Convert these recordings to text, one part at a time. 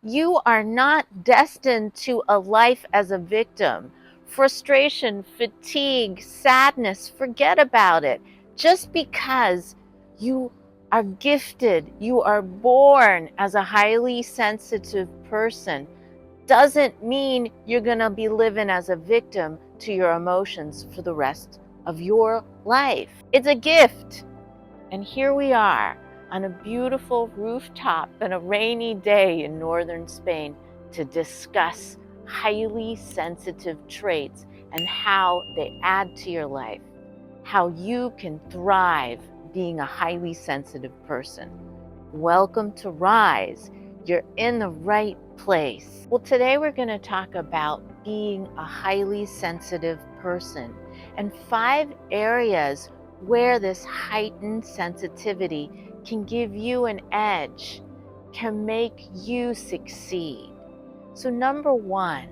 You are not destined to a life as a victim. Frustration, fatigue, sadness, forget about it. Just because you are gifted, you are born as a highly sensitive person, doesn't mean you're going to be living as a victim to your emotions for the rest of your life. It's a gift. And here we are on a beautiful rooftop on a rainy day in northern Spain to discuss highly sensitive traits and how they add to your life, how you can thrive being a highly sensitive person. Welcome to Rise. You're in the right place. Well, today we're going to talk about being a highly sensitive person and 5 areas where this heightened sensitivity can give you an edge, can make you succeed. So number one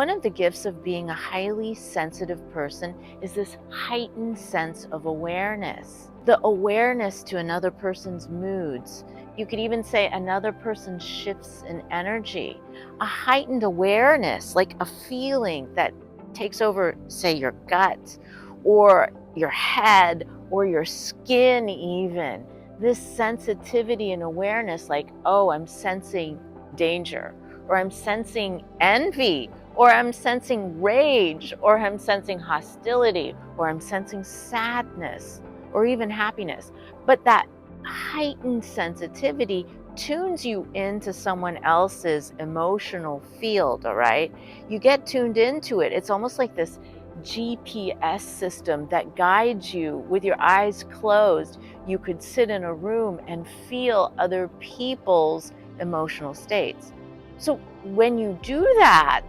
of the gifts of being a highly sensitive person is this heightened sense of awareness. The awareness to another person's moods. You could even say another person's shifts in energy. A heightened awareness, like a feeling that takes over, say, your gut or your head or your skin even. This sensitivity and awareness, like, oh, I'm sensing danger, or I'm sensing envy, or I'm sensing rage, or I'm sensing hostility, or I'm sensing sadness, or even happiness. But that heightened sensitivity tunes you into someone else's emotional field, all right? You get tuned into it. It's almost like this GPS system that guides you with your eyes closed. You could sit in a room and feel other people's emotional states. So when you do that,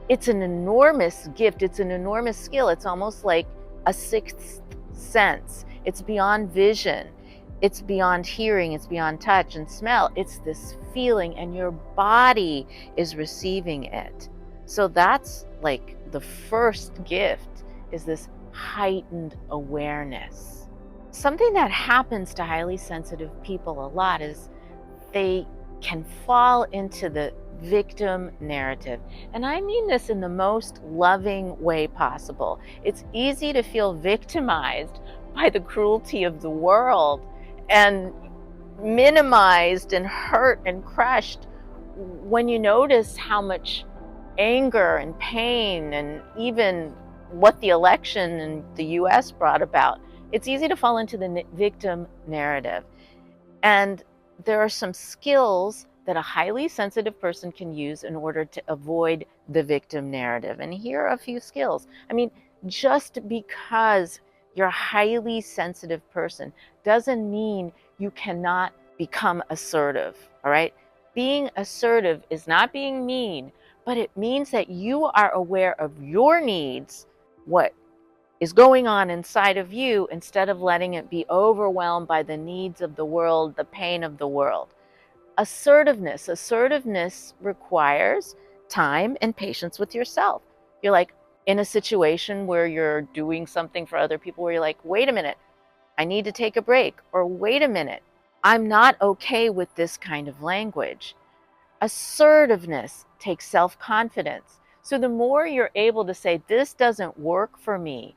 it's an enormous gift. It's an enormous skill. It's almost like a sixth sense. It's beyond vision. It's beyond hearing. It's beyond touch and smell. It's this feeling, and your body is receiving it. So that's like the first gift, is this heightened awareness. Something that happens to highly sensitive people a lot is they can fall into the victim narrative. And I mean this in the most loving way possible. It's easy to feel victimized by the cruelty of the world and minimized and hurt and crushed when you notice how much anger and pain and even what the election in the US brought about. It's easy to fall into the victim narrative. And there are some skills that a highly sensitive person can use in order to avoid the victim narrative. And here are a few skills. I mean, just because you're a highly sensitive person doesn't mean you cannot become assertive, all right? Being assertive is not being mean, but it means that you are aware of your needs, what is going on inside of you, instead of letting it be overwhelmed by the needs of the world, the pain of the world. Assertiveness requires time and patience with yourself. You're like in a situation where you're doing something for other people where you're like, wait a minute, I need to take a break, or wait a minute, I'm not okay with this kind of language. Assertiveness takes self-confidence. So the more you're able to say, this doesn't work for me,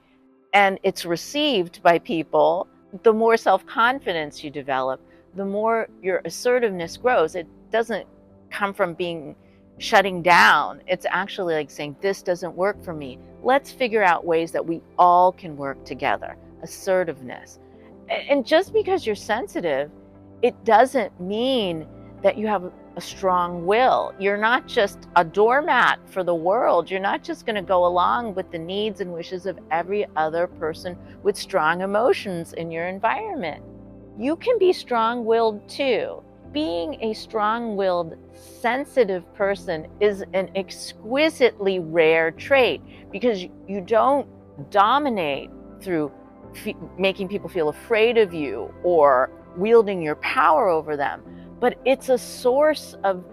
and it's received by people, the more self-confidence you develop, the more your assertiveness grows. It doesn't come from shutting down. It's actually like saying, this doesn't work for me. Let's figure out ways that we all can work together. Assertiveness. And just because you're sensitive, it doesn't mean that you have a strong will. You're not just a doormat for the world. You're not just going to go along with the needs and wishes of every other person with strong emotions in your environment. You can be strong-willed too. Being a strong-willed, sensitive person is an exquisitely rare trait, because you don't dominate through making people feel afraid of you or wielding your power over them. But it's a source of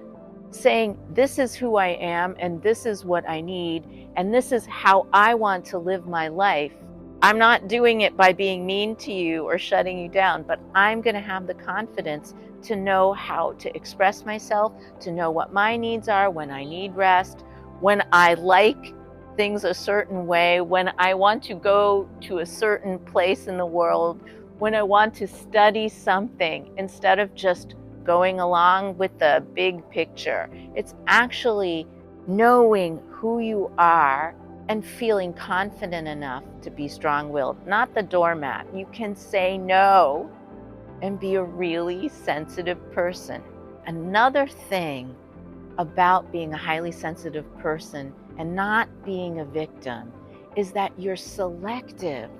saying, this is who I am, and this is what I need, and this is how I want to live my life. I'm not doing it by being mean to you or shutting you down, but I'm going to have the confidence to know how to express myself, to know what my needs are, when I need rest, when I like things a certain way, when I want to go to a certain place in the world, when I want to study something instead of just going along with the big picture. It's actually knowing who you are and feeling confident enough to be strong-willed, not the doormat. You can say no and be a really sensitive person. Another thing about being a highly sensitive person and not being a victim is that you're selective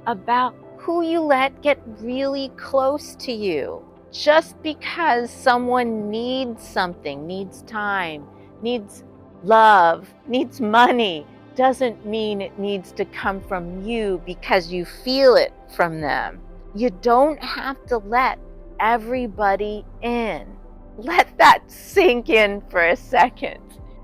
about who you let get really close to you. Just because someone needs something, needs time, needs love, needs money, doesn't mean it needs to come from you because you feel it from them. You don't have to let everybody in. Let that sink in for a second.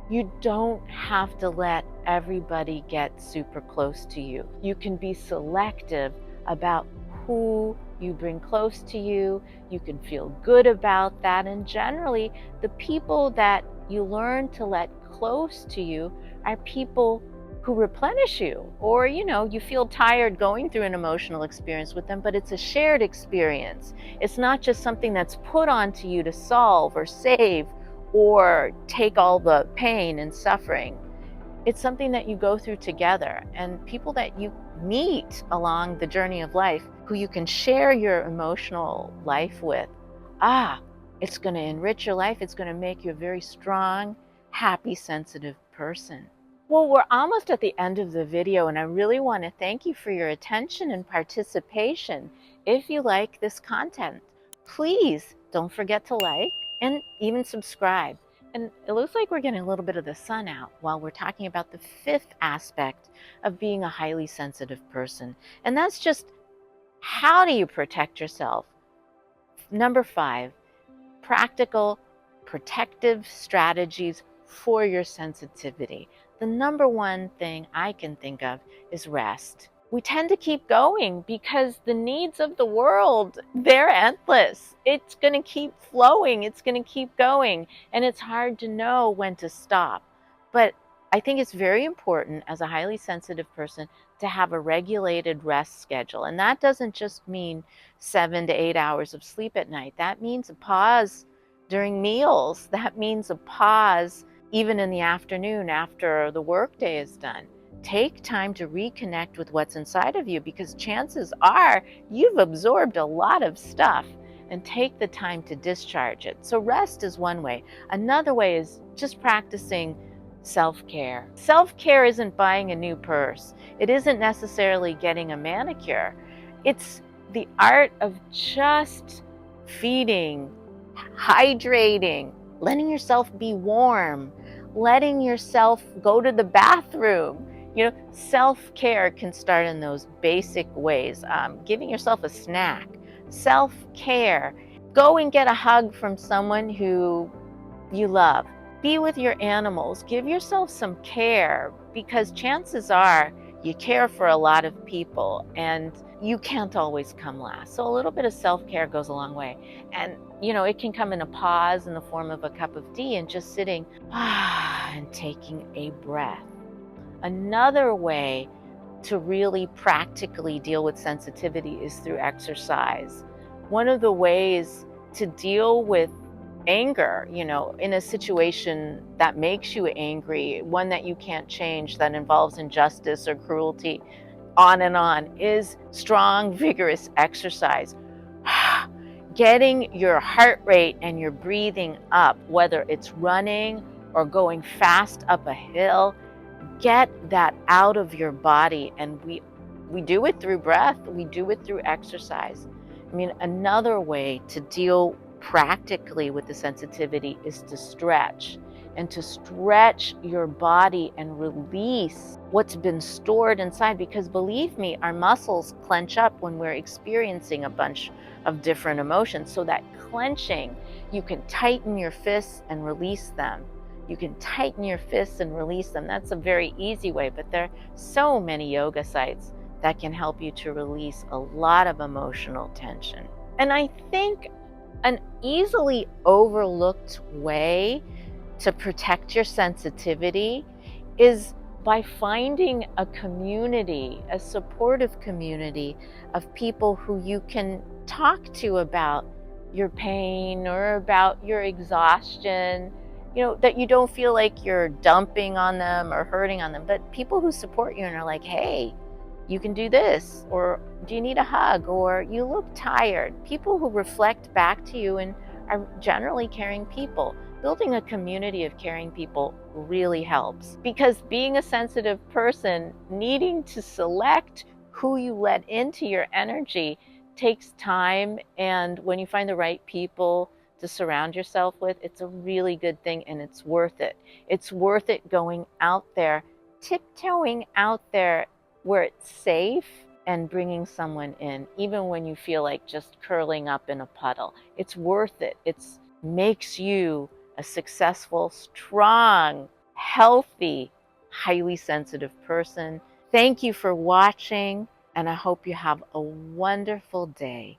You don't have to let everybody get super close to you. You can be selective about who you bring close to you. You can feel good about that. And generally, the people that you learn to let close to you are people who replenish you, or you feel tired going through an emotional experience with them, but it's a shared experience. It's not just something that's put onto you to solve or save or take all the pain and suffering. It's something that you go through together, and people that you meet along the journey of life who you can share your emotional life with. It's going to enrich your life. It's going to make you a very strong, happy, sensitive person. Well, we're almost at the end of the video, and I really want to thank you for your attention and participation. If you like this content, please don't forget to like and even subscribe. And it looks like we're getting a little bit of the sun out while we're talking about the fifth aspect of being a highly sensitive person. And that's just, how do you protect yourself? Number 5, practical protective strategies for your sensitivity. The number one thing I can think of is rest. We tend to keep going because the needs of the world, they're endless. It's going to keep flowing. It's going to keep going. And it's hard to know when to stop. But I think it's very important as a highly sensitive person to have a regulated rest schedule. And that doesn't just mean 7 to 8 hours of sleep at night. That means a pause during meals. That means a pause even in the afternoon after the workday is done. Take time to reconnect with what's inside of you, because chances are you've absorbed a lot of stuff, and take the time to discharge it. So rest is one way. Another way is just practicing self-care. Self-care isn't buying a new purse. It isn't necessarily getting a manicure. It's the art of just feeding, hydrating, letting yourself be warm, letting yourself go to the bathroom. Self-care can start in those basic ways. Giving yourself a snack. Self-care. Go and get a hug from someone who you love. Be with your animals. Give yourself some care, because chances are you care for a lot of people and you can't always come last. So a little bit of self-care goes a long way. And it can come in a pause in the form of a cup of tea and just sitting and taking a breath. Another way to really practically deal with sensitivity is through exercise. One of the ways to deal with anger, in a situation that makes you angry, one that you can't change, that involves injustice or cruelty, on and on, is strong, vigorous exercise. Getting your heart rate and your breathing up, whether it's running or going fast up a hill, get that out of your body. And we do it through breath. We do it through exercise. Another way to deal practically with the sensitivity is to stretch, and to stretch your body and release what's been stored inside. Because believe me, our muscles clench up when we're experiencing a bunch of different emotions. So that clenching, you can tighten your fists and release them. You can tighten your fists and release them. That's a very easy way, but there are so many yoga sites that can help you to release a lot of emotional tension. And I think an easily overlooked way to protect your sensitivity is by finding a community, a supportive community of people who you can talk to about your pain or about your exhaustion. That you don't feel like you're dumping on them or hurting on them, but people who support you and are like, hey, you can do this, or do you need a hug, or you look tired. People who reflect back to you and are generally caring people. Building a community of caring people really helps, because being a sensitive person, needing to select who you let into your energy takes time. And when you find the right people to surround yourself with, it's a really good thing, and it's worth it. It's worth it going out there, tiptoeing out there where it's safe, and bringing someone in, even when you feel like just curling up in a puddle. It's worth it. It makes you a successful, strong, healthy, highly sensitive person. Thank you for watching, and I hope you have a wonderful day.